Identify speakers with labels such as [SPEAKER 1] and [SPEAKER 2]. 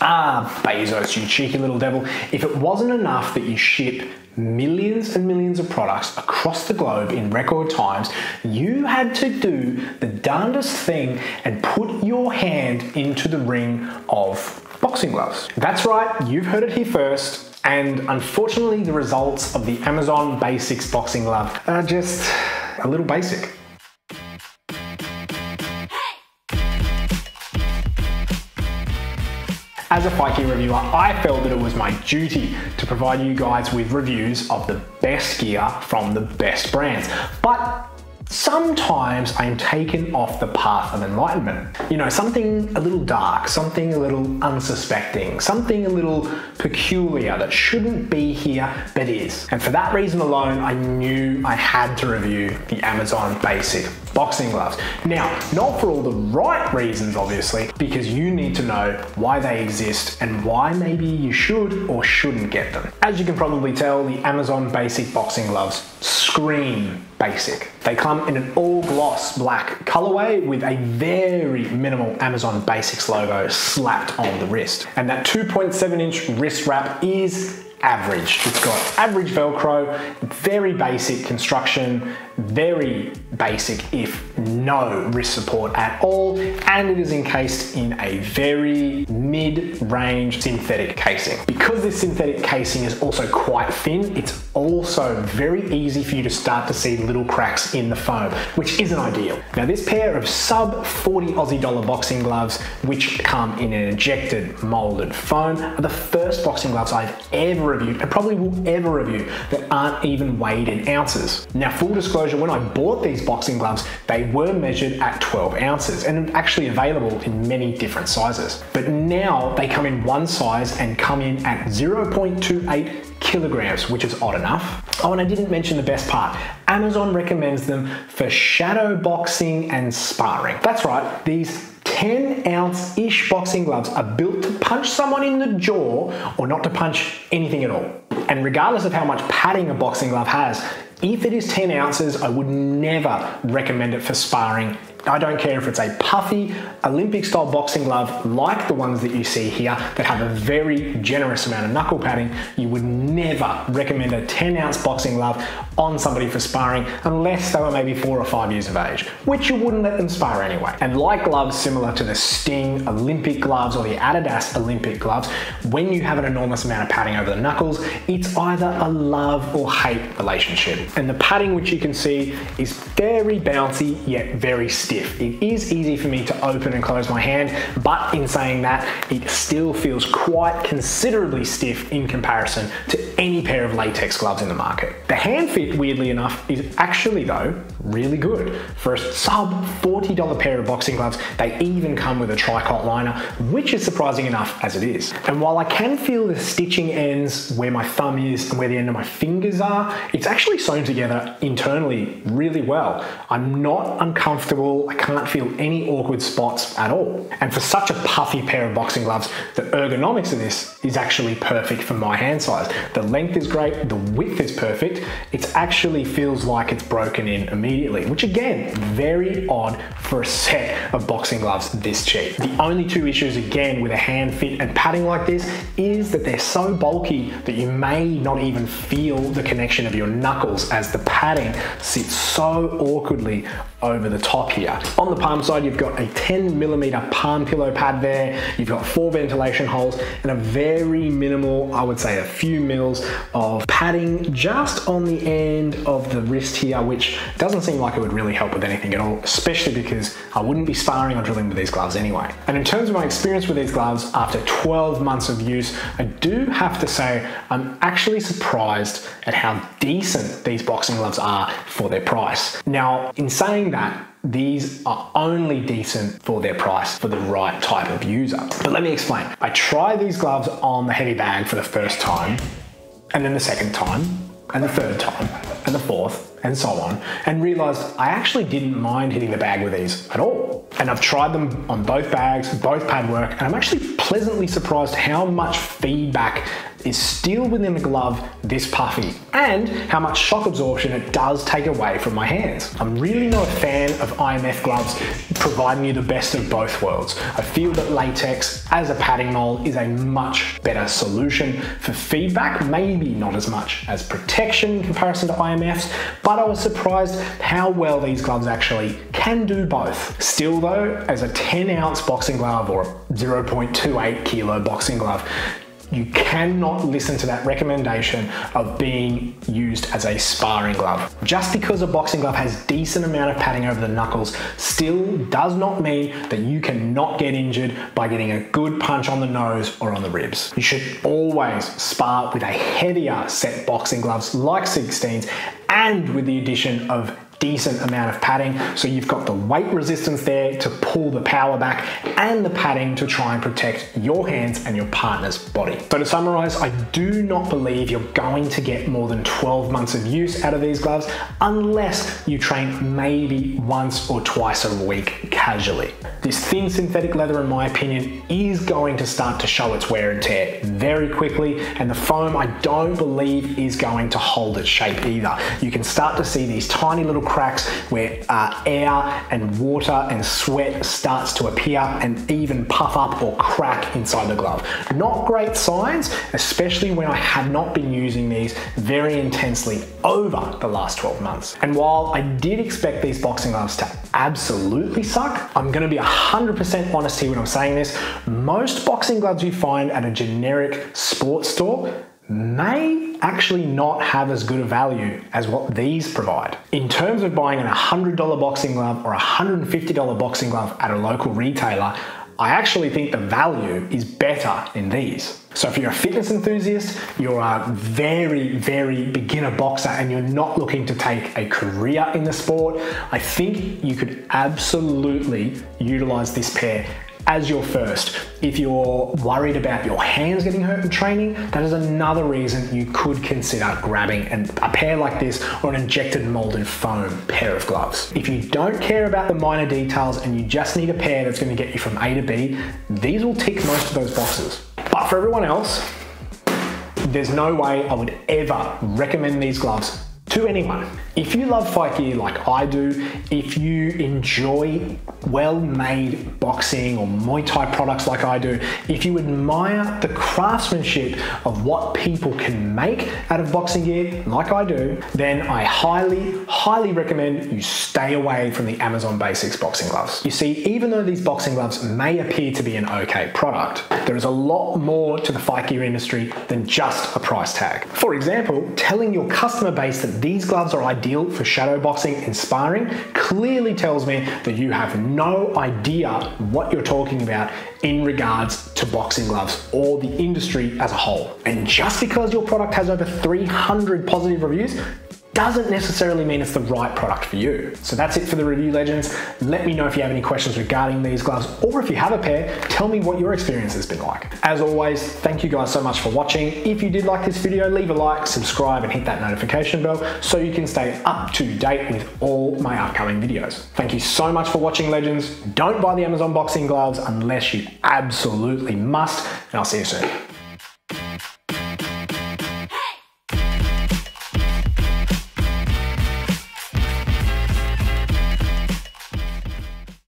[SPEAKER 1] Bezos, you cheeky little devil. If it wasn't enough that you ship millions and millions of products across the globe in record times, you had to do the darndest thing and put your hand into the ring of boxing gloves. That's right, you've heard it here first, and unfortunately the results of the Amazon Basics boxing glove are just a little basic. As a fight gear reviewer, I felt that it was my duty to provide you guys with reviews of the best gear from the best brands. But sometimes I'm taken off the path of enlightenment. You know, something a little dark, something a little unsuspecting, something a little peculiar that shouldn't be here but is. And for that reason alone, I knew I had to review the Amazon Basic boxing gloves. Now, not for all the right reasons, obviously, because you need to know why they exist and why maybe you should or shouldn't get them. As you can probably tell, the Amazon Basic boxing gloves scream basic. They come in an all gloss black colorway with a very minimal Amazon Basics logo slapped on the wrist. And that 2.7-inch wrist wrap is average. It's got average Velcro, very basic construction, very basic if no wrist support at all, and it is encased in a very mid-range synthetic casing. Because this synthetic casing is also quite thin, it's also very easy for you to start to see little cracks in the foam, which isn't ideal. Now, this pair of sub 40 Aussie dollar boxing gloves, which come in an injected molded foam, are the first boxing gloves I've ever reviewed and probably will ever review that aren't even weighed in ounces. Now, full disclosure, when I bought these boxing gloves, they were measured at 12 ounces and actually available in many different sizes. But now they come in one size and come in at 0.28 kilograms, which is odd enough. Oh, and I didn't mention the best part. Amazon recommends them for shadow boxing and sparring. That's right, these 10-ounce-ish boxing gloves are built to punch someone in the jaw or not to punch anything at all. And regardless of how much padding a boxing glove has, if it is 10 ounces, I would never recommend it for sparring. I don't care if it's a puffy Olympic style boxing glove like the ones that you see here that have a very generous amount of knuckle padding. You would never recommend a 10-ounce boxing glove on somebody for sparring unless they were maybe 4 or 5 years of age, which you wouldn't let them spar anyway. And like gloves similar to the Sting Olympic gloves or the Adidas Olympic gloves, when you have an enormous amount of padding over the knuckles, it's either a love or hate relationship. And the padding, which you can see, is very bouncy yet very stiff. It is easy for me to open and close my hand, but in saying that, it still feels quite considerably stiff in comparison to any pair of latex gloves in the market. The hand fit, weirdly enough, is actually though really good. For a sub $40 pair of boxing gloves, they even come with a tricot liner, which is surprising enough as it is. And while I can feel the stitching ends where my thumb is and where the end of my fingers are, it's actually sewn together internally really well. I'm not uncomfortable. I can't feel any awkward spots at all. And for such a puffy pair of boxing gloves, the ergonomics of this is actually perfect for my hand size. The length is great, the width is perfect. It actually feels like it's broken in immediately, which again, very odd for a set of boxing gloves this cheap. The only two issues again with a hand fit and padding like this is that they're so bulky that you may not even feel the connection of your knuckles as the padding sits so awkwardly over the top here. On the palm side, you've got a 10mm palm pillow pad there. You've got 4 ventilation holes and a very minimal, I would say a few mils of padding just on the end of the wrist here, which doesn't seem like it would really help with anything at all, especially because I wouldn't be sparring or drilling with these gloves anyway. And in terms of my experience with these gloves, after 12 months of use, I do have to say I'm actually surprised at how decent these boxing gloves are for their price. Now, in saying that, these are only decent for their price for the right type of user. But let me explain. I tried these gloves on the heavy bag for the first time, and then the second time, and the third time. and the fourth, and so on, and realized I actually didn't mind hitting the bag with these at all. And I've tried them on both bags, both pad work, and I'm actually pleasantly surprised how much feedback is still within the glove this puffy, and how much shock absorption it does take away from my hands. I'm really not a fan of IMF gloves providing you the best of both worlds. I feel that latex as a padding mold is a much better solution for feedback, maybe not as much as protection in comparison to IMFs, but I was surprised how well these gloves actually can do both. Still though, as a 10-ounce boxing glove or a 0.28 kilo boxing glove, you cannot listen to that recommendation of being used as a sparring glove. Just because a boxing glove has decent amount of padding over the knuckles still does not mean that you cannot get injured by getting a good punch on the nose or on the ribs. You should always spar with a heavier set boxing gloves like 16s, and with the addition of decent amount of padding, so you've got the weight resistance there to pull the power back, and the padding to try and protect your hands and your partner's body. So to summarize, I do not believe you're going to get more than 12 months of use out of these gloves unless you train maybe once or twice a week casually. This thin synthetic leather, in my opinion, is going to start to show its wear and tear very quickly, and the foam I don't believe is going to hold its shape either. You can start to see these tiny little cracks where air and water and sweat starts to appear and even puff up or crack inside the glove. Not great signs, especially when I had not been using these very intensely over the last 12 months. And while I did expect these boxing gloves to absolutely suck, I'm going to be 100% honest here when I'm saying this. Most boxing gloves you find at a generic sports store may actually not have as good a value as what these provide. In terms of buying a $100 boxing glove or a $150 boxing glove at a local retailer, I actually think the value is better in these. So if you're a fitness enthusiast, you're a very, very beginner boxer, and you're not looking to take a career in the sport, I think you could absolutely utilize this pair as your first. If you're worried about your hands getting hurt in training, that is another reason you could consider grabbing a pair like this or an injected molded foam pair of gloves. If you don't care about the minor details and you just need a pair that's going to get you from A to B, these will tick most of those boxes. But for everyone else, there's no way I would ever recommend these gloves to anyone. If you love fight gear like I do, if you enjoy well-made boxing or Muay Thai products like I do, if you admire the craftsmanship of what people can make out of boxing gear like I do, then I highly, highly recommend you stay away from the Amazon Basics boxing gloves. You see, even though these boxing gloves may appear to be an okay product, there is a lot more to the fight gear industry than just a price tag. For example, telling your customer base that these gloves are ideal for shadow boxing and sparring clearly tells me that you have no idea what you're talking about in regards to boxing gloves or the industry as a whole. And just because your product has over 300 positive reviews doesn't necessarily mean it's the right product for you. So that's it for the review, legends. Let me know if you have any questions regarding these gloves, or if you have a pair, tell me what your experience has been like. As always, thank you guys so much for watching. If you did like this video, leave a like, subscribe, and hit that notification bell so you can stay up to date with all my upcoming videos. Thank you so much for watching, legends. Don't buy the Amazon boxing gloves unless you absolutely must, and I'll see you soon.